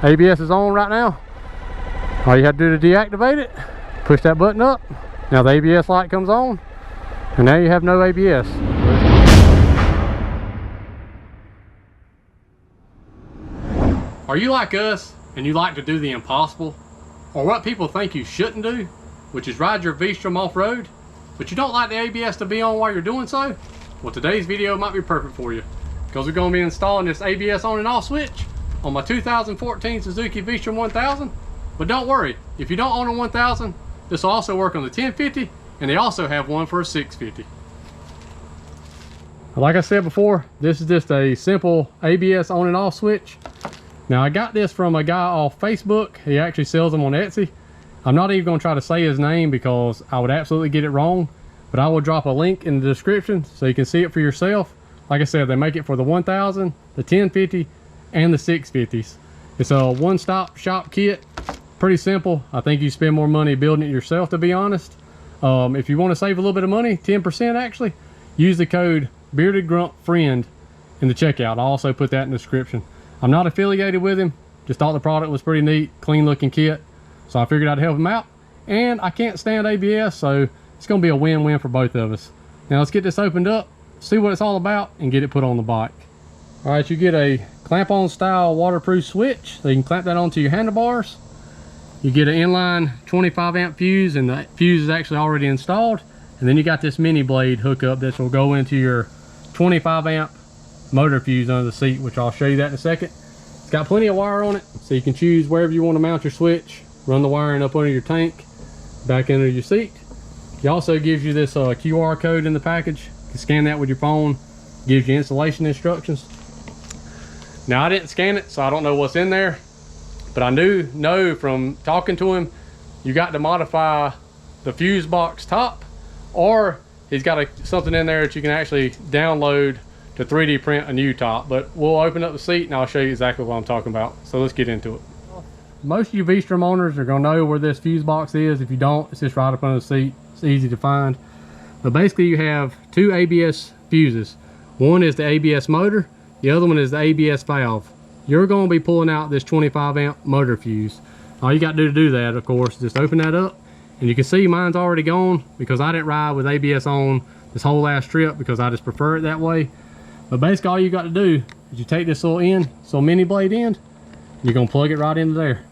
ABS is on right now. All you have to do to deactivate it, push that button up. Now the ABS light comes on, and now you have no ABS. Are you like us and you like to do the impossible, or what people think you shouldn't do, which is ride your V-strom off-road, but you don't like the ABS to be on while you're doing so? Well, today's video might be perfect for you, because we're going to be installing this ABS on and off switch on my 2014 Suzuki V-strom 1000. But don't worry, if you don't own a 1000, this will also work on the 1050, and they also have one for a 650. Like I said before, this is just a simple ABS on and off switch. Now I got this from a guy off Facebook. He actually sells them on Etsy. I'm not even going to try to say his name because I would absolutely get it wrong, but I will drop a link in the description so you can see it for yourself. Like I said, they make it for the 1000, the 1050, and the 650s. It's a one-stop shop kit. Pretty simple. I think you spend more money building it yourself, to be honest. If you want to save a little bit of money, 10% actually, use the code BEARDEDGRUMPFRIEND in the checkout. I'll also put that in the description. I'm not affiliated with him, just thought the product was pretty neat, clean looking kit, so I figured I'd help him out. And I can't stand ABS, so it's going to be a win-win for both of us. Now let's get this opened up, see what it's all about, and get it put on the bike. All right, you get a clamp-on style waterproof switch, so you can clamp that onto your handlebars. You get an inline 25 amp fuse, and the fuse is actually already installed. And then you got this mini blade hookup that will go into your 25 amp motor fuse under the seat, which I'll show you that in a second. It's got plenty of wire on it, so you can choose wherever you want to mount your switch. Run the wiring up under your tank, back under your seat. It also gives you this QR code in the package. You can scan that with your phone. Gives you installation instructions. Now I didn't scan it, so I don't know what's in there, but I know from talking to him, you got to modify the fuse box top, or he's got something in there that you can actually download to 3D print a new top. But we'll open up the seat and I'll show you exactly what I'm talking about. So let's get into it. Most of you V-strom owners are going to know where this fuse box is. If you don't, it's just right up under the seat. It's easy to find. But basically you have two ABS fuses. One is the ABS motor, the other one is the ABS valve. You're going to be pulling out this 25 amp motor fuse. All you got to do that, of course, is just open that up, and you can see mine's already gone because I didn't ride with ABS on this whole last trip because I just prefer it that way. But basically all you got to do is you take this little mini blade end, you're going to plug it right into there.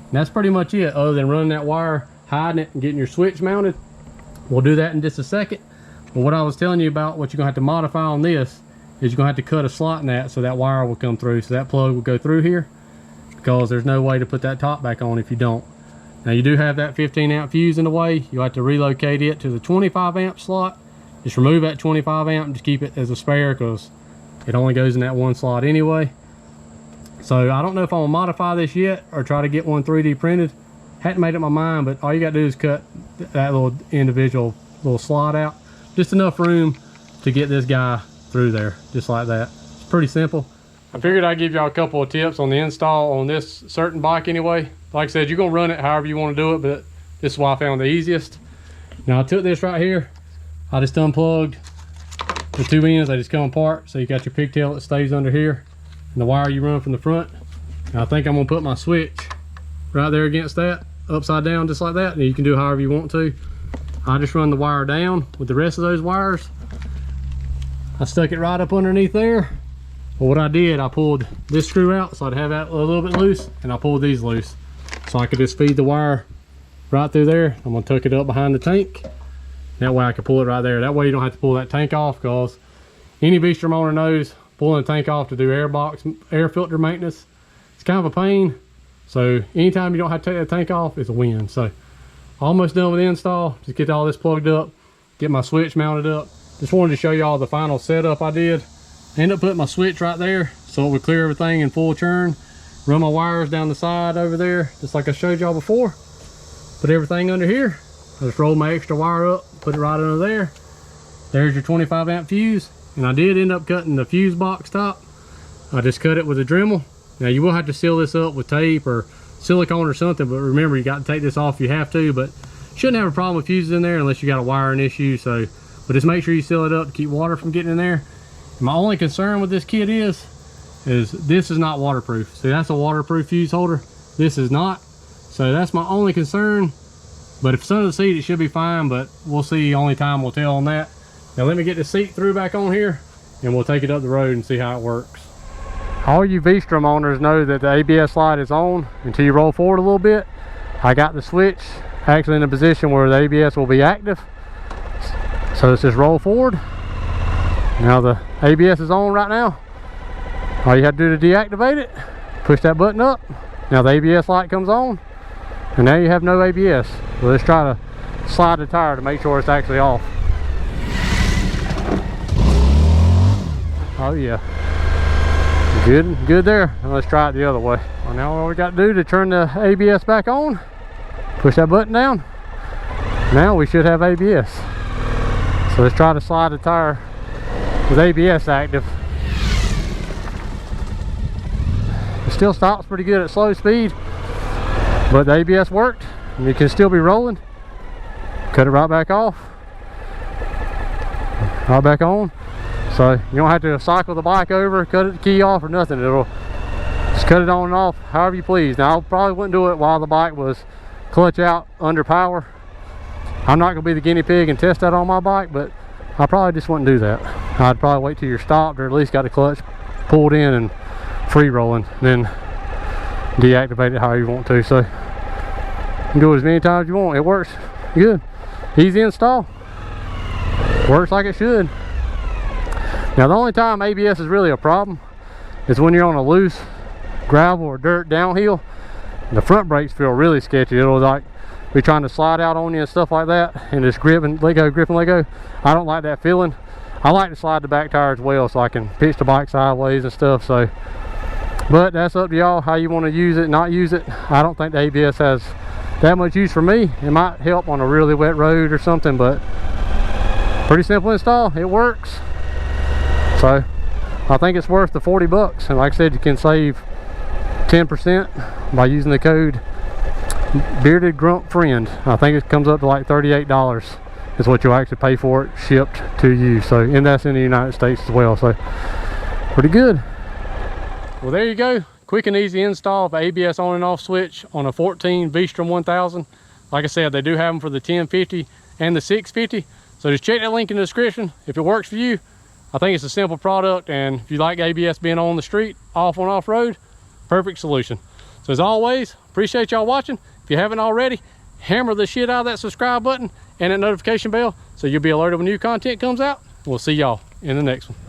And that's pretty much it, other than running that wire, hiding it, and getting your switch mounted. We'll do that in just a second. But what I was telling you about, what you're going to have to modify on this, is you're going to have to cut a slot in that so that wire will come through. So that plug will go through here, because there's no way to put that top back on if you don't. Now you do have that 15 amp fuse in the way. You'll have to relocate it to the 25 amp slot. Just remove that 25 amp and just keep it as a spare, because it only goes in that one slot anyway. So I don't know if I'm gonna modify this yet or try to get one 3D printed. Hadn't made up my mind, but all you gotta do is cut that little individual little slot out. Just enough room to get this guy through there, just like that. It's pretty simple. I figured I'd give y'all a couple of tips on the install on this certain bike anyway. Like I said, you're gonna run it however you want to do it, but this is why I found the easiest. Now I took this right here, I just unplugged the two ends, they just come apart. So you got your pigtail that stays under here, and the wire you run from the front. Now I think I'm gonna put my switch right there against that, upside down, just like that. And you can do it however you want to. I just run the wire down with the rest of those wires. I stuck it right up underneath there. But what I did, I pulled this screw out so I'd have that a little bit loose, and I pulled these loose so I could just feed the wire right through there. I'm gonna tuck it up behind the tank. That way I can pull it right there. That way you don't have to pull that tank off, because any V-strom owner knows pulling the tank off to do air filter maintenance, it's kind of a pain. So anytime you don't have to take that tank off, it's a win. So almost done with the install. Just get all this plugged up, get my switch mounted up. Just wanted to show y'all the final setup I did. I ended up putting my switch right there so it would clear everything in full churn. Run my wires down the side over there, just like I showed y'all before. Put everything under here. I just rolled my extra wire up, put it right under there. There's your 25 amp fuse. And I did end up cutting the fuse box top. I just cut it with a Dremel. Now you will have to seal this up with tape or silicone or something, but remember, you got to take this off if you have to, but shouldn't have a problem with fuses in there unless you got a wiring issue. So, but just make sure you seal it up to keep water from getting in there. My only concern with this kit is is this is not waterproof. See, that's a waterproof fuse holder. This is not. So that's my only concern. But if it's under the seat, it should be fine, but we'll see. Only time will tell on that. Now let me get the seat through back on here and we'll take it up the road and see how it works. All you V-strom owners know that the ABS light is on until you roll forward a little bit. I got the switch actually in a position where the ABS will be active. So let's just roll forward. Now the ABS is on right now. All you have to do to deactivate it, push that button up. Now the ABS light comes on, and now you have no ABS. So let's try to slide the tire to make sure it's actually off. Oh yeah, good there. And let's try it the other way. Well, now all we got to do to turn the ABS back on, push that button down. Now we should have ABS. So let's try to slide the tire with ABS active. It still stops pretty good at slow speed, but the ABS worked and you can still be rolling. Cut it right back off, right back on. So you don't have to cycle the bike over, cut the key off or nothing. It'll just cut it on and off however you please. Now I probably wouldn't do it while the bike was clutch out under power. I'm not going to be the guinea pig and test that on my bike, but I probably just wouldn't do that. I'd probably wait till you're stopped or at least got the clutch pulled in and free rolling, then deactivate it how you want to. So you can do it as many times as you want. It works good, easy install, works like it should. Now the only time ABS is really a problem is when you're on a loose gravel or dirt downhill. The front brakes feel really sketchy. It'll like be trying to slide out on you and stuff like that, and just grip and let go, grip and let go. I don't like that feeling. I like to slide the back tire as well so I can pitch the bike sideways and stuff. So, but that's up to y'all how you want to use it, not use it. I don't think the ABS has that much use for me. It might help on a really wet road or something, but pretty simple install. It works. So I think it's worth the 40 bucks. And like I said, you can save 10% by using the code BEARDEDGRUMPFRIEND. I think it comes up to like $38 is what you'll actually pay for it shipped to you. So, and that's in the United States as well. So pretty good. Well, there you go. Quick and easy install of ABS on and off switch on a 14 V-strom 1000. Like I said, they do have them for the 1050 and the 650. So just check that link in the description. If it works for you, I think it's a simple product, and if you like ABS being on the street, off on off-road, perfect solution. So as always, appreciate y'all watching. If you haven't already, hammer the shit out of that subscribe button and that notification bell so you'll be alerted when new content comes out. We'll see y'all in the next one.